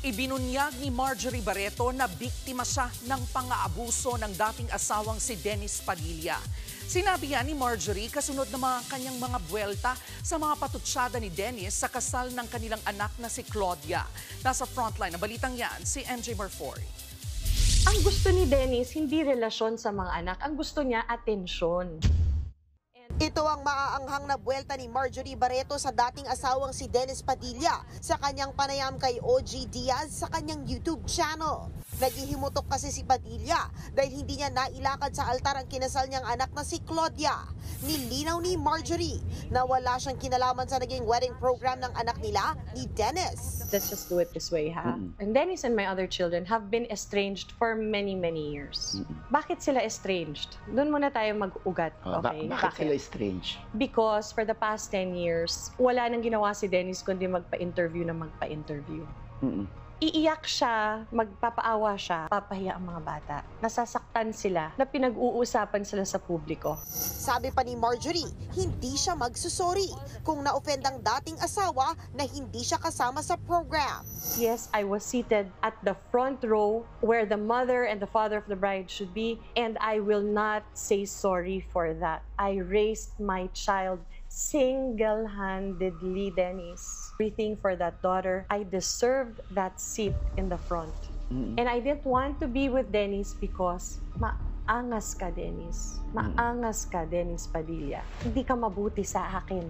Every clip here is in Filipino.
Ibinunyag ni Marjorie Barreto na biktima siya ng pang-aabuso ng dating asawang si Dennis Padilla. Sinabi yan ni Marjorie kasunod ng kanyang mga buwelta sa mga patutsyada ni Dennis sa kasal ng kanilang anak na si Claudia. Nasa frontline na balitang yan si MJ Marfori. Ang gusto ni Dennis, hindi relasyon sa mga anak. Ang gusto niya, atensyon. Ito ang maaanghang na buwelta ni Marjorie Barreto sa dating asawang si Dennis Padilla sa kanyang panayam kay OG Diaz sa kanyang YouTube channel. Naghihimutok kasi si Padilla dahil hindi niya nailakad sa altar ang kinasal niyang anak na si Claudia. Nilinaw ni Marjorie na wala siyang kinalaman sa naging wedding program ng anak nila ni Dennis. Let's just do it this way, ha? And Dennis and my other children have been estranged for many, many years. Bakit sila estranged? Doon muna tayo mag-ugat, okay? Bakit sila estranged? Because for the past 10 years, wala nang ginawa si Dennis kundi magpa-interview na magpa-interview. Iiyak siya, magpapaawa siya, papahiya ang mga bata. Nasasaktan sila, na pinag-uusapan sila sa publiko. Sabi pa ni Marjorie, hindi siya magsusorry kung na-offend ang dating asawa na hindi siya kasama sa program. Yes, I was seated at the front row where the mother and the father of the bride should be, and I will not say sorry for that. I raised my child single-handedly, Dennis. Everything for that daughter. I deserved that seat in the front. And I didn't want to be with Dennis because maangas ka, Dennis. Maangas ka, Dennis Padilla. Hindi ka mabuti sa akin.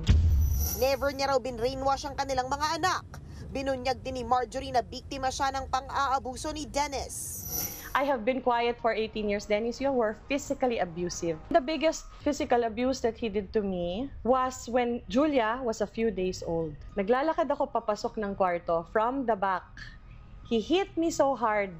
Never niya raw binrainwash ang kanilang mga anak. Binunyag din ni Marjorie na biktima siya ng pang-aabuso ni Dennis. I have been quiet for 18 years, Dennis. You were physically abusive. The biggest physical abuse that he did to me was when Julia was a few days old. Naglalakad ako papasok ng kwarto from the back. He hit me so hard.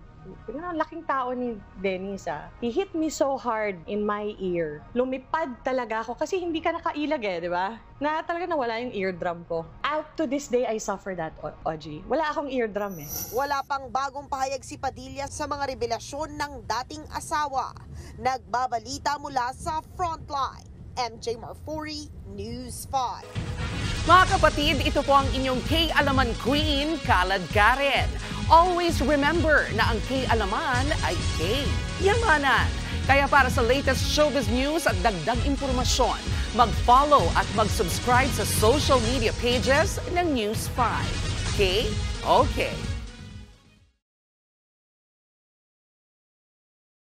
Laking tao ni Dennis, ah. He hit me so hard in my ear. Lumipad talaga ako kasi hindi ka nakailag di ba? Na talaga nawala yung eardrum ko. Out to this day, I suffer that, OG. Wala akong eardrum Wala pang bagong pahayag si Padilla sa mga revelasyon ng dating asawa. Nagbabalita mula sa Frontline. MJ Marfori, News 5. Mga kapatid, ito po ang inyong K-Alaman Queen, Kalad Karen. Always remember na ang K-Alaman ay K-Yamanan. Kaya para sa latest showbiz news at dagdag impormasyon, mag-follow at mag-subscribe sa social media pages ng News 5. Okay?